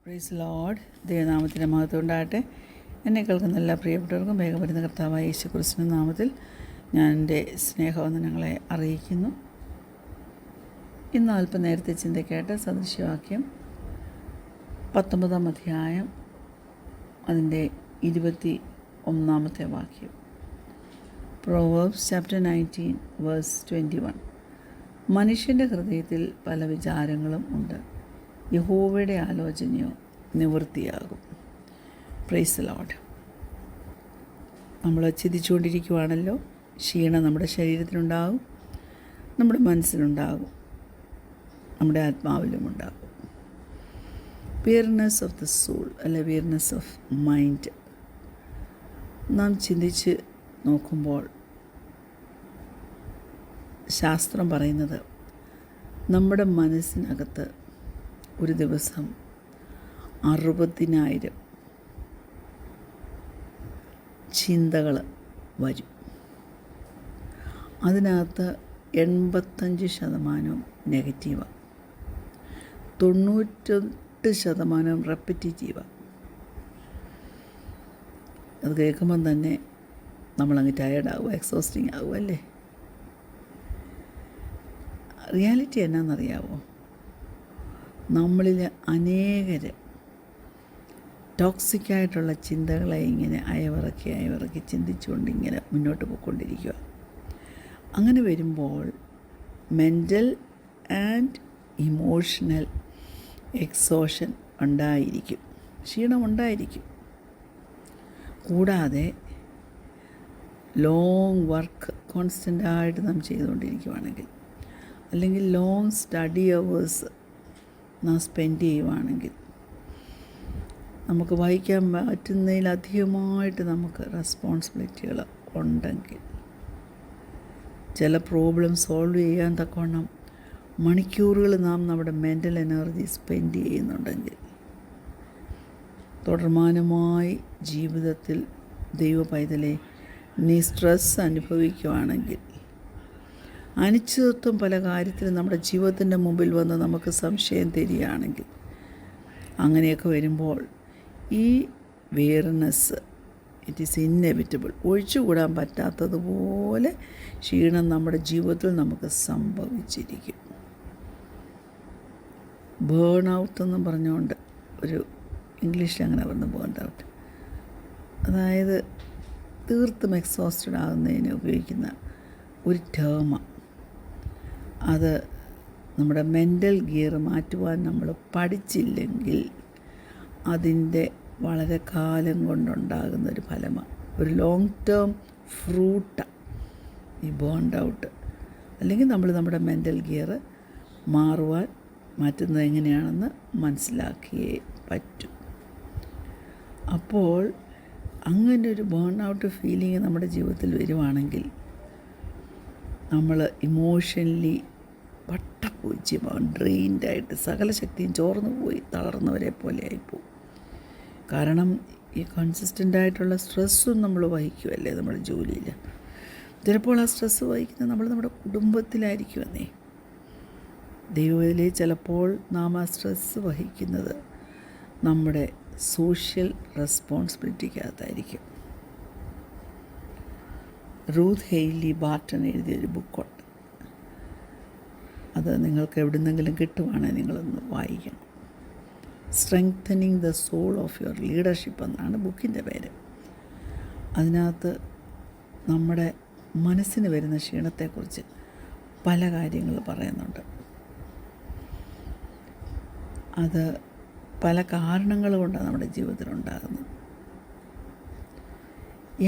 Praise Lord. ദൈവനാമത്തിൻ്റെ മഹത്വം ഉണ്ടാകട്ടെ. എന്നെ കേൾക്കുന്ന എല്ലാ പ്രിയപ്പെട്ടവർക്കും വേഗം വരുന്ന കർത്താവായ യേശുക്രിസ്തുവിന്റെ നാമത്തിൽ ഞാൻ എൻ്റെ സ്നേഹവന്ദനങ്ങളെ അറിയിക്കുന്നു. ഇന്ന് അല്പം നേരത്തെ ചിന്തയ്ക്കായിട്ട് സദൃശ്യവാക്യം 19 അധ്യായം അതിൻ്റെ 21 വാക്യം. Proverbs chapter 19 verse 21. മനുഷ്യൻ്റെ ഹൃദയത്തിൽ പല വിചാരങ്ങളും ഉണ്ട്, യഹോവയുടെ ആലോചനയോ നിവൃത്തിയാകും. Praise Lord. നമ്മൾ ചിന്തിച്ചുകൊണ്ടിരിക്കുവാണല്ലോ. ക്ഷീണം നമ്മുടെ ശരീരത്തിനുണ്ടാകും, നമ്മുടെ മനസ്സിലുണ്ടാകും, നമ്മുടെ ആത്മാവിലും ഉണ്ടാകും. വിയർനെസ് ഓഫ് ദ സോൾ അല്ലെ വിയർനെസ് ഓഫ് മൈൻഡ്. നാം ചിന്തിച്ച് നോക്കുമ്പോൾ ശാസ്ത്രം പറയുന്നത് നമ്മുടെ മനസ്സിനകത്ത് ഒരു ദിവസം 60,000 ചിന്തകൾ വരും. അതിനകത്ത് 85% നെഗറ്റീവാണ്, 98% റെപ്പറ്റീറ്റീവാണ്. അത് കേൾക്കുമ്പം തന്നെ നമ്മളങ്ങ് ടയേർഡാകുക, എക്സോസ്റ്റിംഗ് ആകും അല്ലേ. റിയാലിറ്റി എന്നാണെന്നറിയാമോ? നമ്മളിൽ അനേകർ ടോക്സിക്കായിട്ടുള്ള ചിന്തകളെ ഇങ്ങനെ അയവിറക്കി ചിന്തിച്ചുകൊണ്ട് ഇങ്ങനെ മുന്നോട്ട് പോയിക്കൊണ്ടിരിക്കുക. അങ്ങനെ വരുമ്പോൾ മെൻ്റൽ ആൻഡ് ഇമോഷണൽ എക്സോഷൻ ഉണ്ടായിരിക്കും, ക്ഷീണമുണ്ടായിരിക്കും. കൂടാതെ ലോങ് വർക്ക് കോൺസ്റ്റൻ്റായിട്ട് നാം ചെയ്തുകൊണ്ടിരിക്കുകയാണെങ്കിൽ, അല്ലെങ്കിൽ ലോങ് സ്റ്റഡി അവേഴ്സ് നാം സ്പെൻഡ് ചെയ്യുവാണെങ്കിൽ, നമുക്ക് വായിക്കാൻ പറ്റുന്നതിലധികമായിട്ട് നമുക്ക് റെസ്പോൺസിബിലിറ്റികൾ ഉണ്ടെങ്കിൽ, ചില പ്രോബ്ലം സോൾവ് ചെയ്യാൻ തക്കവണ്ണം മണിക്കൂറുകൾ നാം നമ്മുടെ മെൻ്റൽ എനർജി സ്പെൻഡ് ചെയ്യുന്നുണ്ടെങ്കിൽ, തുടർമാനമായി ജീവിതത്തിൽ ദൈവ പൈതലെ നീ സ്ട്രെസ് അനുഭവിക്കുകയാണെങ്കിൽ, അനിശ്ചിതത്വം പല കാര്യത്തിലും നമ്മുടെ ജീവിതത്തിൻ്റെ മുമ്പിൽ വന്ന് നമുക്ക് സംശയം തരികയാണെങ്കിൽ, അങ്ങനെയൊക്കെ വരുമ്പോൾ ഈ വിയർനെസ് ഇറ്റ് ഈസ് ഇന്നെവിറ്റബിൾ. ഒഴിച്ചുകൂടാൻ പറ്റാത്തതുപോലെ ക്ഷീണം നമ്മുടെ ജീവിതത്തിൽ നമുക്ക് സംഭവിച്ചിരിക്കും. ബേൺ ഔട്ട് എന്നും പറഞ്ഞുകൊണ്ട് ഒരു ഇംഗ്ലീഷിൽ അങ്ങനെ പറഞ്ഞു, ബേൺ ഔട്ട്. അതായത് തീർത്തും എക്സോസ്റ്റഡ് ആകുന്നതിന് ഉപയോഗിക്കുന്ന ഒരു ടേമാണ്. അത് നമ്മുടെ മെൻ്റൽ ഗിയർ മാറ്റുവാൻ നമ്മൾ പഠിച്ചില്ലെങ്കിൽ അതിൻ്റെ വളരെ കാലം കൊണ്ടുണ്ടാകുന്നൊരു ഫലമാണ്, ഒരു ലോങ് ടേം ഫ്രൂട്ടാണ് ഈ ബേൺഡ് ഔട്ട്. അല്ലെങ്കിൽ നമ്മൾ നമ്മുടെ മെൻ്റൽ ഗിയർ മാറ്റുന്നത് എങ്ങനെയാണെന്ന് മനസ്സിലാക്കിയേ പറ്റൂ. അപ്പോൾ അങ്ങനെ ഒരു ബേൺ ഔട്ട് ഫീലിംഗ് നമ്മുടെ ജീവിതത്തിൽ വരുവാണെങ്കിൽ നമ്മൾ ഇമോഷണലി വട്ടപൂജ്യമാകും, ഡ്രെയിൻഡായിട്ട് സകല ശക്തിയും ചോർന്നു പോയി തളർന്നവരെ പോലെ ആയിപ്പോവും. കാരണം ഈ കൺസിസ്റ്റൻ്റായിട്ടുള്ള സ്ട്രെസ്സും നമ്മൾ വഹിക്കുമല്ലേ നമ്മുടെ ജോലിയിൽ. ചിലപ്പോൾ ആ സ്ട്രെസ്സ് വഹിക്കുന്നത് നമ്മൾ നമ്മുടെ കുടുംബത്തിലായിരിക്കുമെന്നേ. ദൈവത്തിലെ ചിലപ്പോൾ നാം ആ സ്ട്രെസ്സ് വഹിക്കുന്നത് നമ്മുടെ സോഷ്യൽ റെസ്പോൺസിബിലിറ്റിക്കകത്തായിരിക്കും. റൂത്ത് ഹെയ്ലി ബാർട്ടൺ എഴുതിയൊരു ബുക്കുണ്ട്, അത് നിങ്ങൾക്ക് എവിടുന്നെങ്കിലും കിട്ടുവാണെങ്കിൽ നിങ്ങളൊന്ന് വായിക്കണം. Strengthening the soul of your leadership എന്നാണ് ബുക്കിൻ്റെ പേര്. അതിനകത്ത് നമ്മുടെ മനസ്സിന് വരുന്ന ക്ഷീണത്തെക്കുറിച്ച് പല കാര്യങ്ങൾ പറയുന്നുണ്ട്. അത് പല കാരണങ്ങൾ കൊണ്ടാണ് നമ്മുടെ ജീവിതത്തിലുണ്ടാകുന്നത്.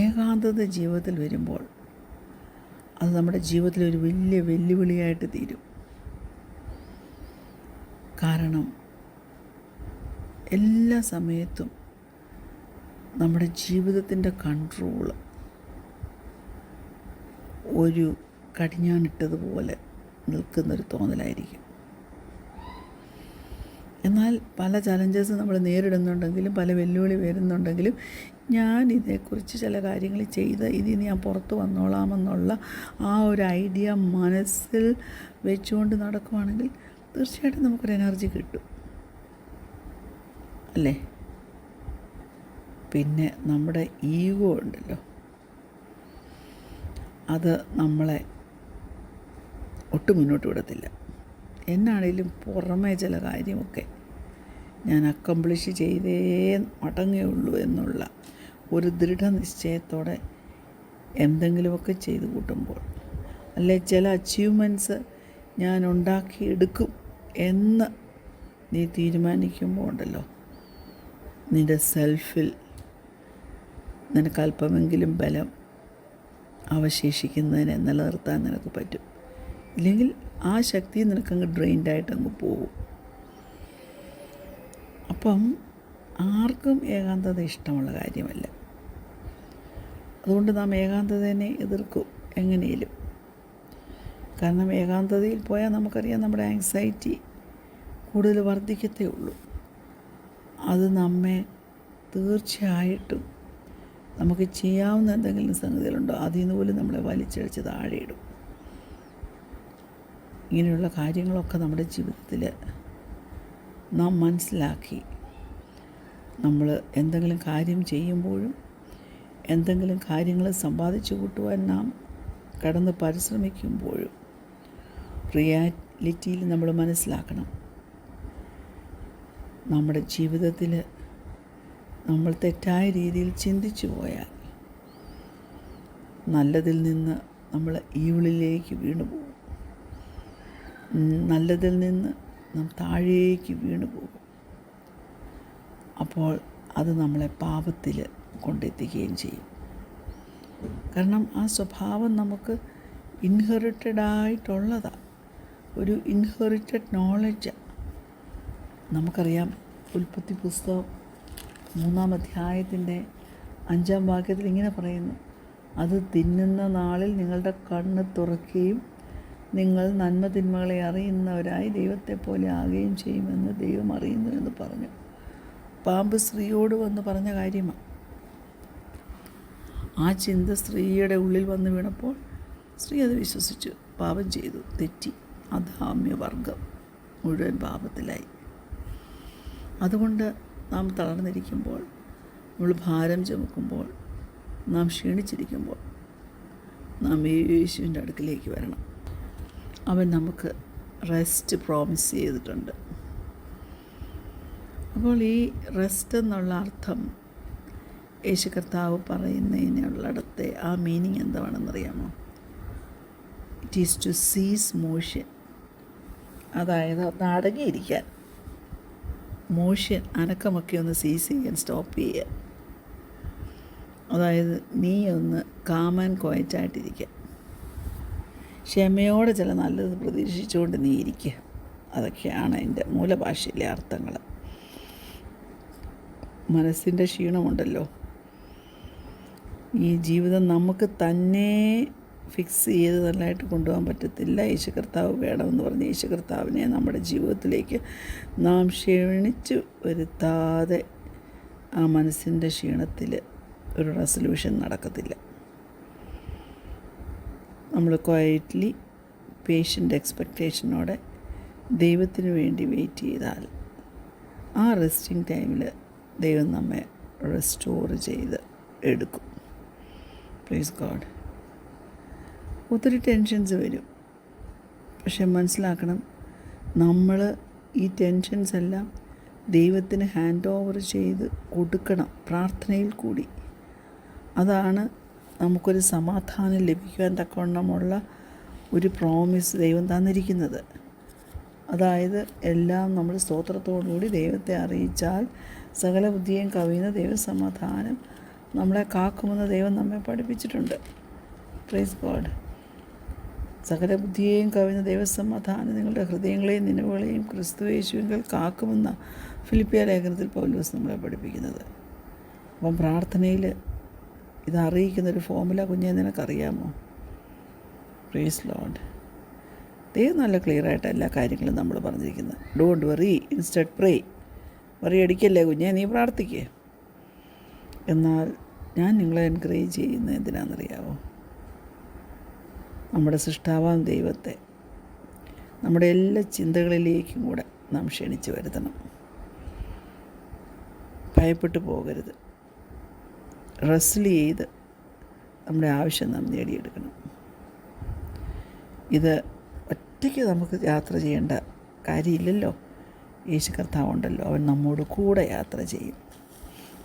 ഏകാന്തത ജീവിതത്തിൽ വരുമ്പോൾ അത് നമ്മുടെ ജീവിതത്തിലൊരു വലിയ വെല്ലുവിളിയായിട്ട് തീരും. കാരണം എല്ലാ സമയത്തും നമ്മുടെ ജീവിതത്തിൻ്റെ കൺട്രോള് ഒരു കടിഞ്ഞാണിട്ടതുപോലെ നിൽക്കുന്നൊരു തോന്നലായിരിക്കും. എന്നാൽ പല ചലഞ്ചസ് നമ്മൾ നേരിടുന്നുണ്ടെങ്കിലും, പല വെല്ലുവിളി വരുന്നുണ്ടെങ്കിലും, ഞാൻ ഇതേക്കുറിച്ച് ചില കാര്യങ്ങൾ ചെയ്ത് ഇതിന് ഞാൻ പുറത്ത് വന്നോളാമെന്നുള്ള ആ ഒരു ഐഡിയ മനസ്സിൽ വെച്ചുകൊണ്ട് നടക്കുവാണെങ്കിൽ തീർച്ചയായിട്ടും നമുക്കൊരു എനർജി കിട്ടും. അല്ലേ? പിന്നെ നമ്മുടെ ഈഗോ ഉണ്ടല്ലോ, അത് നമ്മളെ ഒട്ടും മുന്നോട്ട് വിടത്തില്ല. എന്നാണേലും പുറമേ ചില കാര്യമൊക്കെ ഞാൻ അക്കംപ്ലിഷ് ചെയ്തേ മടങ്ങുകയുള്ളൂ എന്നുള്ള ഒരു ദൃഢനിശ്ചയത്തോടെ എന്തെങ്കിലുമൊക്കെ ചെയ്ത് കൂട്ടുമ്പോൾ, അല്ലെ ചില അച്ചീവ്മെൻറ്റ്സ് ഞാൻ ഉണ്ടാക്കിയെടുക്കും എന്ന് നീ തീരുമാനിക്കുമ്പോൾ ഉണ്ടല്ലോ, നിൻ്റെ സെൽഫിൽ നിനക്ക് അല്പമെങ്കിലും ബലം അവശേഷിക്കുന്നതിനെ നിലനിർത്താൻ നിനക്ക് പറ്റും. ഇല്ലെങ്കിൽ ആ ശക്തി നിനക്കങ്ങ് ഡ്രെയിൻഡായിട്ടങ്ങ് പോകും. അപ്പം ആർക്കും ഏകാന്തത ഇഷ്ടമുള്ള കാര്യമല്ല. അതുകൊണ്ട് നാം ഏകാന്തതയെ എതിർക്കും എങ്ങനെയും. കാരണം ഏകാന്തതയിൽ പോയാൽ നമുക്കറിയാം നമ്മുടെ ആങ്സൈറ്റി കൂടുതൽ വർദ്ധിക്കത്തേ ഉള്ളൂ. അത് നമ്മെ തീർച്ചയായിട്ടും നമുക്ക് ചെയ്യാവുന്ന എന്തെങ്കിലും സംഗതികളുണ്ടോ അതിൽ നിന്ന് പോലും നമ്മളെ വലിച്ചടിച്ച് താഴെയിടും. ഇങ്ങനെയുള്ള കാര്യങ്ങളൊക്കെ നമ്മുടെ ജീവിതത്തിൽ നാം മനസ്സിലാക്കി നമ്മൾ എന്തെങ്കിലും കാര്യം ചെയ്യുമ്പോഴും എന്തെങ്കിലും കാര്യങ്ങൾ സമ്പാദിച്ചു കൂട്ടുവാൻ നാം കടന്ന് പരിശ്രമിക്കുമ്പോഴും റിയാലിറ്റിയിൽ നമ്മൾ മനസ്സിലാക്കണം, നമ്മുടെ ജീവിതത്തിൽ നമ്മൾ തെറ്റായ രീതിയിൽ ചിന്തിച്ചു പോയാൽ നല്ലതിൽ നിന്ന് നമ്മൾ ഈവിളിലേക്ക് വീണു പോകും. നല്ലതിൽ നിന്ന് നാം താഴേക്ക് വീണു പോകും. അപ്പോൾ അത് നമ്മളെ പാപത്തിൽ കൊണ്ടെത്തിക്കുകയും ചെയ്യും. കാരണം ആ സ്വഭാവം നമുക്ക് ഇൻഹെറിറ്റഡായിട്ടുള്ളതാണ്, ഒരു ഇൻഹെറിറ്റഡ് നോളജാണ്. നമുക്കറിയാം, ഉൽപ്പത്തി പുസ്തകം 3-ാം അധ്യായത്തിൻ്റെ 5-ാം വാക്യത്തിൽ ഇങ്ങനെ പറയുന്നു, അത് തിന്നുന്ന നാളിൽ നിങ്ങളുടെ കണ്ണ് തുറക്കുകയും നിങ്ങൾ നന്മ തിന്മകളെ അറിയുന്നവരായി ദൈവത്തെ പോലെ ആകുകയും ചെയ്യുമെന്ന് ദൈവം അറിയുന്നു എന്ന് പറഞ്ഞു. പാമ്പ് സ്ത്രീയോട് വന്ന് പറഞ്ഞ കാര്യമാണ്. ആ ചിന്ത സ്ത്രീയുടെ ഉള്ളിൽ വന്ന് വീണപ്പോൾ സ്ത്രീ അത് വിശ്വസിച്ചു, പാപം ചെയ്തു, തെറ്റി. അധാമ്യവർഗം മുഴുവൻ പാപത്തിലായി. അതുകൊണ്ട് നാം തളർന്നിരിക്കുമ്പോൾ, നമ്മൾ ഭാരം ചുമക്കുമ്പോൾ, നാം ക്ഷീണിച്ചിരിക്കുമ്പോൾ നാം യേശുവിൻ്റെ അടുക്കിലേക്ക് വരണം. അവൻ നമുക്ക് റെസ്റ്റ് പ്രോമിസ് ചെയ്തിട്ടുണ്ട്. അപ്പോൾ ഈ റെസ്റ്റ് എന്നുള്ള അർത്ഥം യേശു കർത്താവ് പറയുന്നതിനുള്ളിടത്തെ ആ മീനിങ് എന്താണെന്നറിയാമോ? ഇറ്റ് ഈസ് ടു സീസ് മോഷൻ. അതായത് ഒന്ന് അടങ്ങിയിരിക്കാൻ, മോഷൻ അനക്കമൊക്കെ ഒന്ന് സീസ് ചെയ്യാൻ, സ്റ്റോപ്പ് ചെയ്യാൻ. അതായത് നീ ഒന്ന് കാം ആൻഡ് ക്വയറ്റായിട്ടിരിക്കുക, ക്ഷമയോടെ ചില നല്ലത് പ്രതീക്ഷിച്ചുകൊണ്ട് നീ ഇരിക്കുക. അതൊക്കെയാണ് അതിൻ്റെ മൂലഭാഷയിലെ അർത്ഥങ്ങൾ. മനസ്സിൻ്റെ ക്ഷീണമുണ്ടല്ലോ, ഈ ജീവിതം നമുക്ക് തന്നെ ഫിക്സ് ചെയ്ത് നല്ലതായിട്ട് കൊണ്ടുപോകാൻ പറ്റത്തില്ല. യേശു കർത്താവ് വേണമെന്ന് പറഞ്ഞ് യേശു കർത്താവിനെ നമ്മുടെ ജീവിതത്തിലേക്ക് നാം ക്ഷണിച്ചു വരുത്താതെ ആ മനസ്സിൻ്റെ ക്ഷീണത്തിൽ ഒരു റെസൊല്യൂഷൻ നടക്കത്തില്ല. നമ്മൾ ക്വയറ്റ്ലി പേഷ്യൻ്റ് എക്സ്പെക്റ്റേഷനോടെ ദൈവത്തിന് വേണ്ടി വെയിറ്റ് ചെയ്താൽ ആ റെസ്റ്റിംഗ് ടൈമിൽ ദൈവം നമ്മെ റെസ്റ്റോർ ചെയ്ത് എടുക്കും. Praise God. ഒത്തിരി ടെൻഷൻസ് വരും, പക്ഷെ മനസ്സിലാക്കണം, നമ്മൾ ഈ ടെൻഷൻസ് എല്ലാം ദൈവത്തിന് ഹാൻഡ് ഓവർ ചെയ്ത് കൊടുക്കണം, പ്രാർത്ഥനയിൽ കൂടി. അതാണ് നമുക്കൊരു സമാധാനം ലഭിക്കുവാൻ തക്കവണ്ണമുള്ള ഒരു പ്രോമിസ് ദൈവം തന്നിരിക്കുന്നത്. അതായത് എല്ലാം നമ്മൾ സ്തോത്രത്തോടുകൂടി ദൈവത്തെ അറിയിച്ചാൽ സകല ബുദ്ധിയെയും കവിയുന്ന ദൈവസമാധാനം നമ്മളെ കാക്കുമെന്ന് ദൈവം നമ്മെ പഠിപ്പിച്ചിട്ടുണ്ട്. Praise God. സകല ബുദ്ധിയെയും കവിയുന്ന ദൈവസമാധാനം നിങ്ങളുടെ ഹൃദയങ്ങളെയും നിലവുകളെയും ക്രിസ്തുയേശുവിൽ കാക്കുമെന്ന ഫിലിപ്പിയ ലേഖനത്തിൽ പൗലോസ് നമ്മളെ പഠിപ്പിക്കുന്നത്. അപ്പം പ്രാർത്ഥനയിൽ ഇത് അറിയിക്കുന്നൊരു ഫോമുല കുഞ്ഞെ നിനക്കറിയാമോ? Praise lord. ദൈവം നല്ല ക്ലിയറായിട്ട് എല്ലാ കാര്യങ്ങളും നമ്മൾ പറഞ്ഞിരിക്കുന്നത്. Don't worry, instead pray. Worry അടിക്കല്ലേ കുഞ്ഞെ, നീ പ്രാർത്ഥിക്കേ. എന്നാൽ ഞാൻ നിങ്ങളെ എൻകറേജ് ചെയ്യുന്നത് എന്തിനാണെന്നറിയാമോ? നമ്മുടെ സൃഷ്ടാവാൻ ദൈവത്തെ നമ്മുടെ എല്ലാ ചിന്തകളിലേക്കും കൂടെ നാം ക്ഷണിച്ച് വരുത്തണം. ഭയപ്പെട്ടു പോകരുത്. റെസ്റ്റിൽ ചെയ്ത് നമ്മുടെ ആവശ്യം നാം നേടിയെടുക്കണം. ഇത് ഒറ്റയ്ക്ക് നമുക്ക് യാത്ര ചെയ്യേണ്ട കാര്യമില്ലല്ലോ. യേശു കർത്താവുണ്ടല്ലോ, അവൻ നമ്മോട് കൂടെ യാത്ര ചെയ്യും.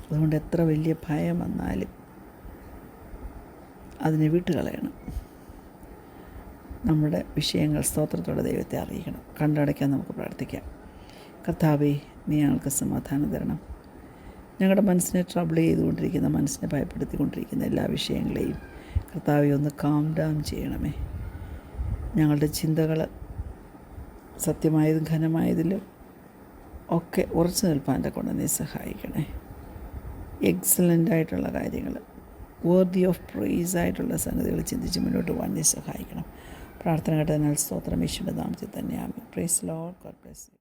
അതുകൊണ്ട് എത്ര വലിയ ഭയം വന്നാലും അതിനെ വിട്ടുകളയണം. നമ്മുടെ വിഷയങ്ങൾ സ്തോത്രത്തോടെ ദൈവത്തെ അറിയിക്കണം. കണ്ടടയ്ക്കാൻ നമുക്ക് പ്രാർത്ഥിക്കാം. കർത്താവേ, നീ ഞങ്ങൾക്ക് സമാധാനം തരണം. ഞങ്ങളുടെ മനസ്സിനെ ട്രബിൾ ചെയ്തുകൊണ്ടിരിക്കുന്ന, മനസ്സിനെ ഭയപ്പെടുത്തിക്കൊണ്ടിരിക്കുന്ന എല്ലാ വിഷയങ്ങളെയും കർത്താവെ ഒന്ന് കാം ഡൗൺ ചെയ്യണമേ. ഞങ്ങളുടെ ചിന്തകൾ സത്യമായതും ഘനമായതിലും ഒക്കെ ഉറച്ചു നിൽപ്പാൻ്റെ കൊണ്ട് നീ സഹായിക്കണേ. എക്സലൻ്റായിട്ടുള്ള കാര്യങ്ങൾ, വേർതി ഓഫ് പ്രൈസ് ആയിട്ടുള്ള സംഗതികൾ ചിന്തിച്ച് മുന്നോട്ട് പോകാൻ നീ സഹായിക്കണം. പ്രാർത്ഥന കേട്ടതിനാൽ സ്തോത്രം. യേശുവിൻ്റെ നാമത്തിൽ തന്നെ ആമേൻ. Praise lord. God bless U.